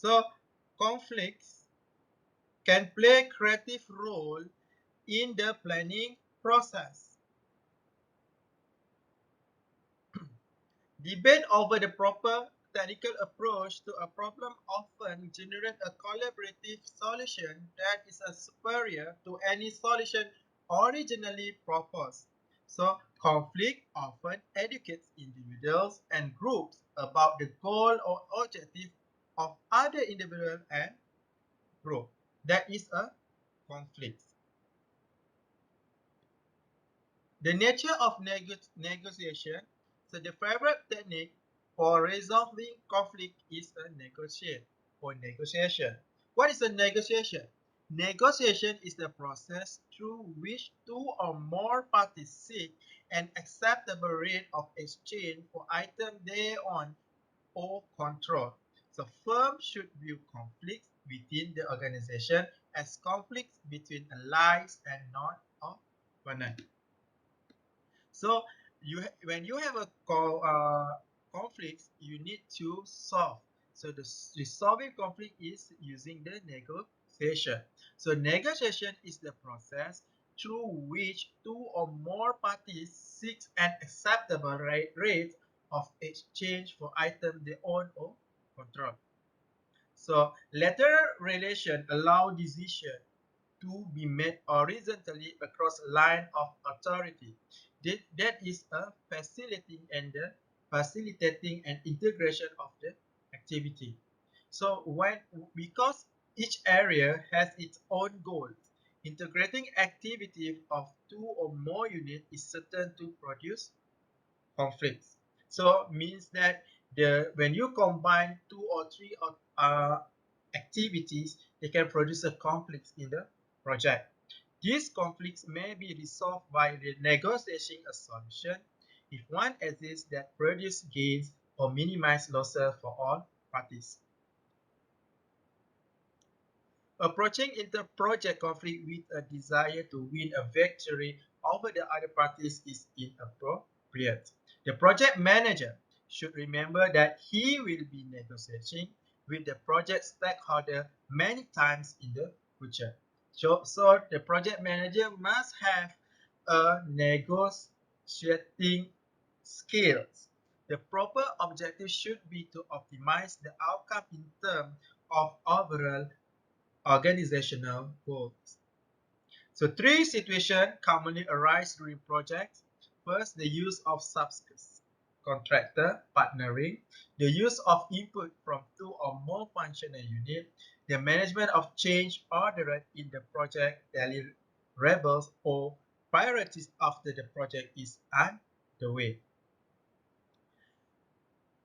So conflicts can play a creative role in the planning process. Debate over the proper technical approach to a problem often generates a collaborative solution that is superior to any solution originally proposed. So, conflict often educates individuals and groups about the goal or objective of other individual and group. That is a conflict. The nature of negotiation. So the favorite technique for resolving conflict is a negotiation. What is a negotiation? Negotiation is the process through which two or more parties seek an acceptable rate of exchange for items they own or control. So firms should view conflicts within the organization as conflicts between allies and not opponents. So when you have a conflict, you need to solve. So the resolving conflict is using the negotiation. So negotiation is the process through which two or more parties seek an acceptable rate of exchange for items they own or control. So lateral relation allow decision to be made horizontally across a line of authority. That is a facilitating and integration of the activity. So because each area has its own goals, integrating activity of two or more units is certain to produce conflicts. So means that when you combine two or three activities, they can produce a conflict in the project. These conflicts may be resolved by negotiating a solution if one exists that produces gains or minimize losses for all parties. Approaching inter-project conflict with a desire to win a victory over the other parties is inappropriate. The project manager should remember that he will be negotiating with the project stakeholder many times in the future. So the project manager must have a negotiating skills. The proper objective should be to optimize the outcome in terms of overall organizational goals. So three situations commonly arise during projects. First, the use of subcontractor partnering, the use of input from two or more functional units, the management of change ordered in the project deliverables or priorities after the project is underway.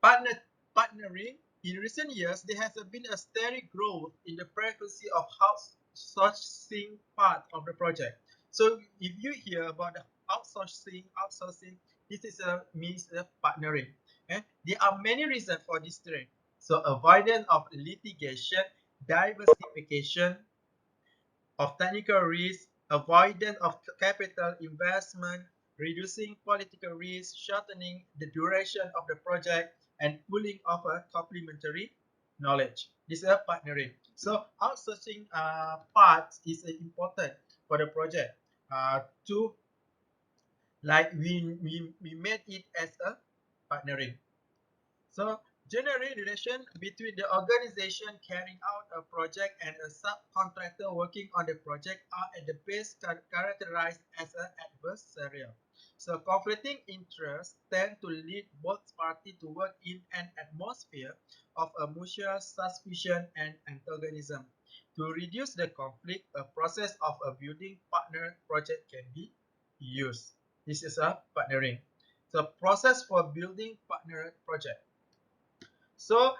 Partner, Partnering. In recent years, there has been a steady growth in the frequency of outsourcing part of the project. So if you hear about the outsourcing, this is a means of partnering. There are many reasons for this trend. So avoidance of litigation, diversification of technical risk, avoidance of capital investment, reducing political risk, shortening the duration of the project, and pooling of a complementary knowledge. This is a partnering. So outsourcing parts is important for the project to like we made it as a partnering. So, generally, relation between the organization carrying out a project and a subcontractor working on the project are at the base characterized as an adversarial. So, conflicting interests tend to lead both parties to work in an atmosphere of a mutual suspicion and antagonism. To reduce the conflict, a process of a building partner project can be used. This is a partnering. So, process for building partner project. So,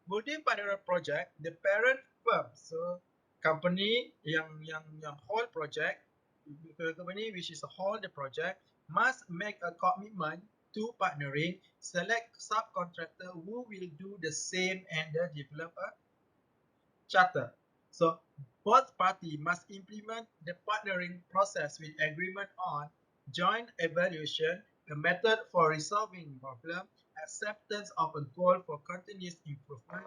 multi-partner project, the parent firm, so company yang hold project, the company which is hold the project must make a commitment to partnering, select subcontractor who will do the same and develop a charter. So, both parties must implement the partnering process with agreement on joint evaluation, a method for resolving problem, acceptance of a goal for continuous improvement,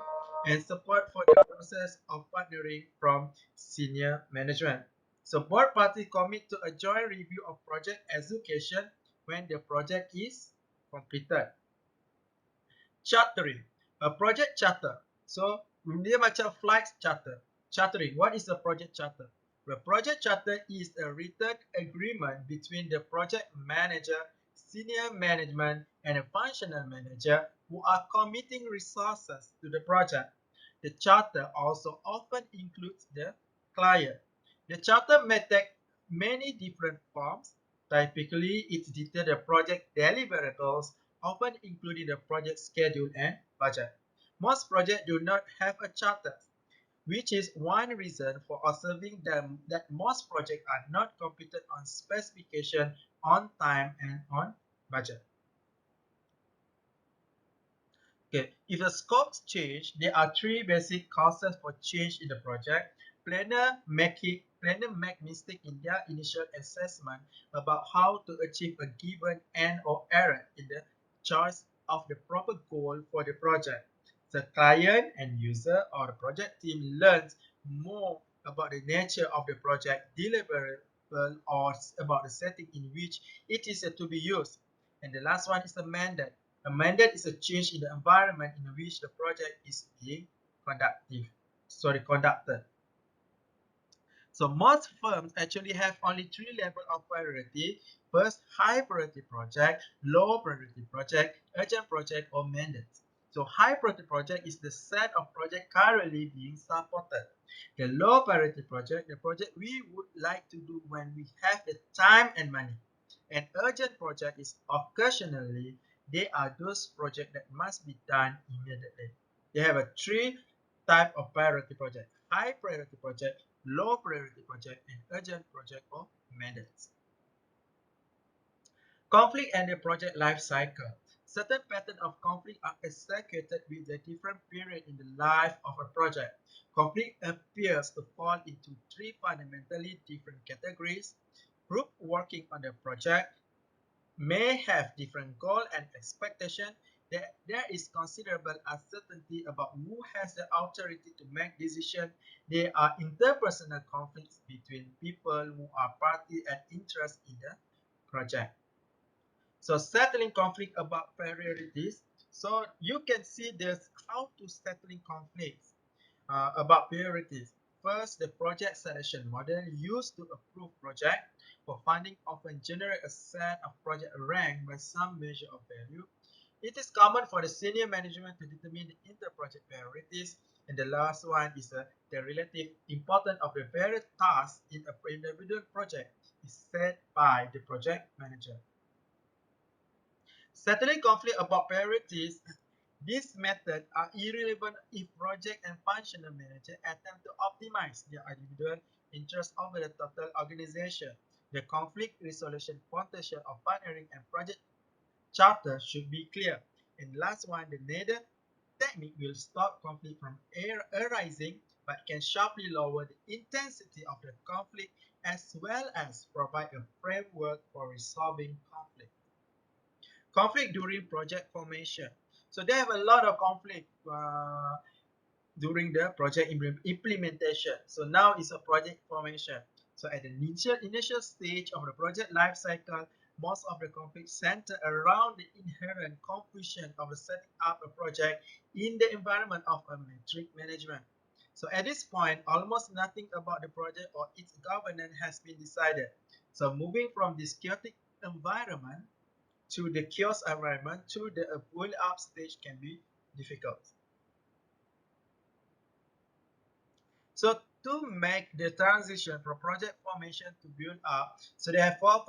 and support for the process of partnering from senior management. So both parties commit to a joint review of project execution when the project is completed. Chartering, a project charter. So dia macam flight charter. Chartering, what is a project charter? The project charter is a written agreement between the project manager, senior management, and a functional manager who are committing resources to the project. The charter also often includes the client. The charter may take many different forms. Typically, it details the project deliverables, often including the project schedule and budget. Most projects do not have a charter, which is one reason for observing them that most projects are not completed on specification, on time, and on budget. Okay, if the scopes change, there are three basic causes for change in the project. Planner make mistake in their initial assessment about how to achieve a given end or error in the choice of the proper goal for the project. The client and user or the project team learns more about the nature of the project deliverable or about the setting in which it is to be used. And the last one is the mandate. A mandate is a change in the environment in which the project is being conducted. So most firms actually have only three levels of priority. First, high priority project, low priority project, urgent project, or mandates. So high priority project is the set of projects currently being supported. The low priority project, the project we would like to do when we have the time and money. An urgent project is occasionally, they are those projects that must be done immediately. They have a three type of priority project: high priority project, low priority project, and urgent project or mandates. Conflict and the project life cycle. Certain patterns of conflict are associated with a different period in the life of a project. Conflict appears to fall into three fundamentally different categories. Group working on the project may have different goals and expectations. There is considerable uncertainty about who has the authority to make decisions. There are interpersonal conflicts between people who are party and interest in the project. So settling conflict about priorities. So you can see there's how to settling conflicts about priorities. First, the project selection model used to approve project for funding often generate a set of project ranked by some measure of value. It is common for the senior management to determine the inter-project priorities. And the last one is the relative importance of the various tasks in a individual project is set by the project manager. Settling conflict about priorities. These methods are irrelevant if project and functional manager attempt to optimize their individual interests over the total organization. The conflict resolution potential of partnering and project charter should be clear. And last one, the neither technique will stop conflict from arising but can sharply lower the intensity of the conflict as well as provide a framework for resolving conflict. Conflict during project formation. So they have a lot of conflict during the project implementation. So now it's a project formation. So at the initial stage of the project life cycle, most of the conflict center around the inherent confusion of setting up a project in the environment of a metric management. So at this point, almost nothing about the project or its governance has been decided. So moving from this chaotic environment to the chaos environment to the build-up stage can be difficult. So to make the transition from project formation to build up, so there are four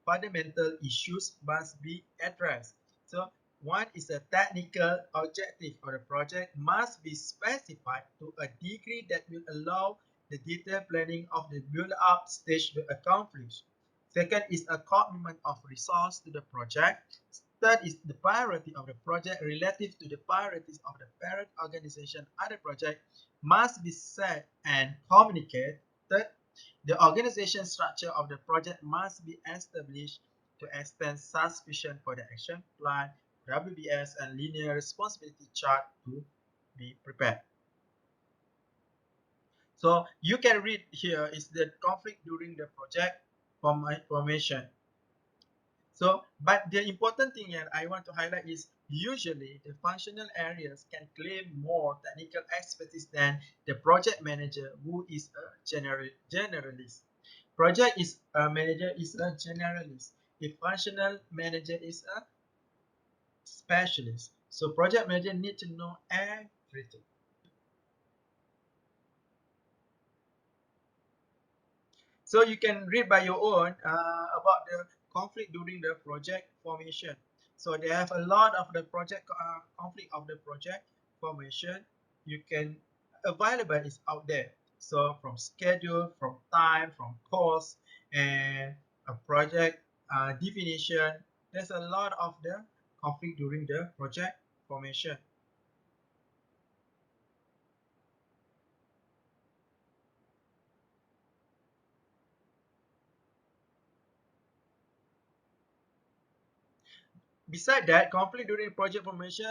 fundamental issues must be addressed. So one is the technical objective of the project must be specified to a degree that will allow the detailed planning of the build-up stage to accomplish. Second is a commitment of resource to the project. Third is the priority of the project relative to the priorities of the parent organization and the project must be set and communicated. The organization structure of the project must be established to extend sufficient for the action plan, WBS, and linear responsibility chart to be prepared. So you can read here is the conflict during the project formation. So, but the important thing that I want to highlight is usually the functional areas can claim more technical expertise than the project manager, who is a generalist. Project is a manager is a generalist. The functional manager is a specialist. So project manager need to know everything. So you can read by your own about the conflict during the project formation. So they have a lot of the project conflict of the project formation. You can available is out there. So from schedule, from time, from cost, and a project definition. There's a lot of the conflict during the project formation. Beside that, conflict during project formation,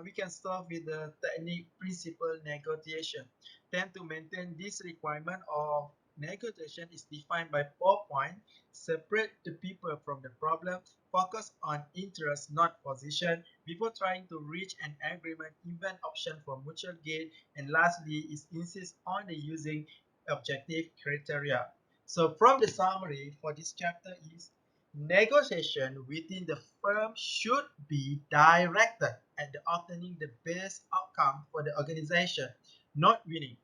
we can start with the technique principle negotiation. Tend to maintain this requirement of negotiation is defined by 4 points. Separate the people from the problem, focus on interest, not position, before trying to reach an agreement, invent option for mutual gain, and lastly is insist on the using objective criteria. So from the summary for this chapter is negotiation within the firm should be directed at the obtaining the best outcome for the organization, not winning.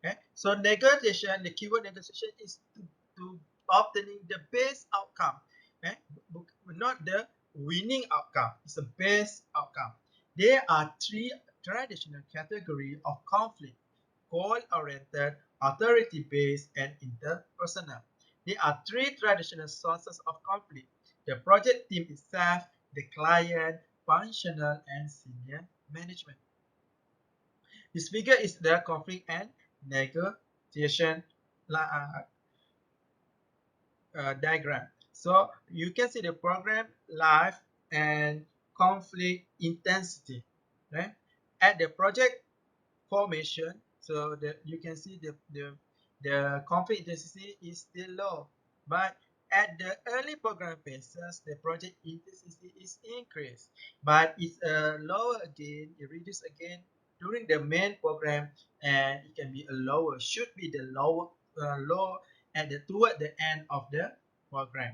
Okay? So negotiation, the keyword negotiation is to obtaining the best outcome, okay? Not the winning outcome. It's the best outcome. There are three traditional categories of conflict: goal-oriented, authority-based, and interpersonal. There are three traditional sources of conflict: the project team itself, the client, functional, and senior management. This figure is the conflict and negotiation diagram. So you can see the program life and conflict intensity. Right? At the project formation, so that you can see the conflict intensity is still low, but at the early program phases the project intensity is increased, but it's lower again, it reduces again during the main program, and it can be a lower, should be the low at the toward the end of the program.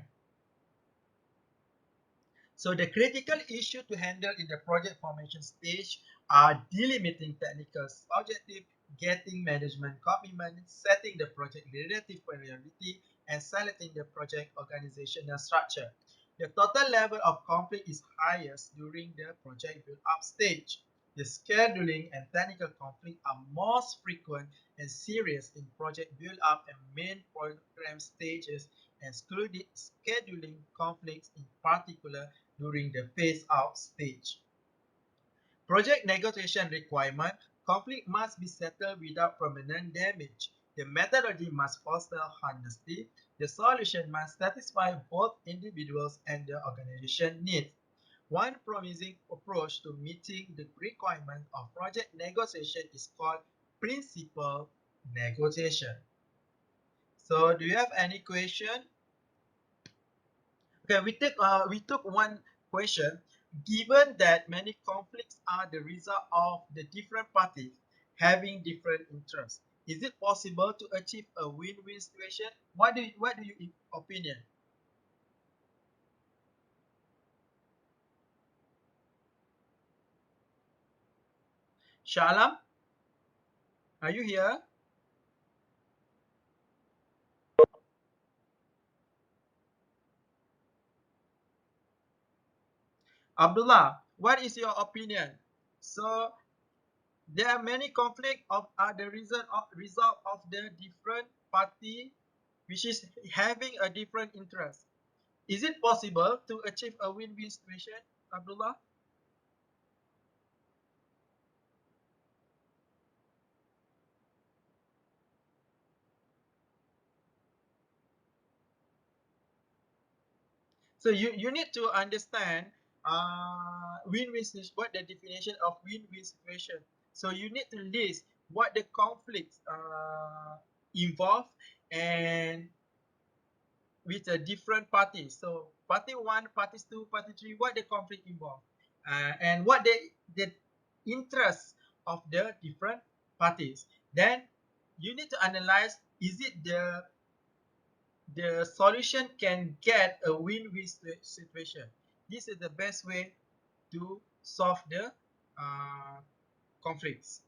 So the critical issue to handle in the project formation stage are delimiting technical objective, getting management commitment, setting the project relative priority, and selecting the project organizational structure. The total level of conflict is highest during the project build-up stage. The scheduling and technical conflict are most frequent and serious in project build-up and main program stages, excluding scheduling conflicts in particular during the phase-out stage. Project negotiation requirement: conflict must be settled without permanent damage. The methodology must foster honesty. The solution must satisfy both individuals and the organization needs. One promising approach to meeting the requirement of project negotiation is called principal negotiation. So, do you have any question? Okay, we took one question. Given that many conflicts are the result of the different parties having different interests, is it possible to achieve a win-win situation? What do you opinion? Shalam, are you here? Abdullah, what is your opinion? So there are many conflicts of are the result of the different party which is having a different interest. Is it possible to achieve a win-win situation, Abdullah? So you need to understand win-win situation. What the definition of win-win situation? So you need to list what the conflicts involve and with the different parties. So party one, parties two, party three, what the conflict involved, and what the interests of the different parties. Then you need to analyze, is it the solution can get a win-win situation. This is the best way to solve the conflicts.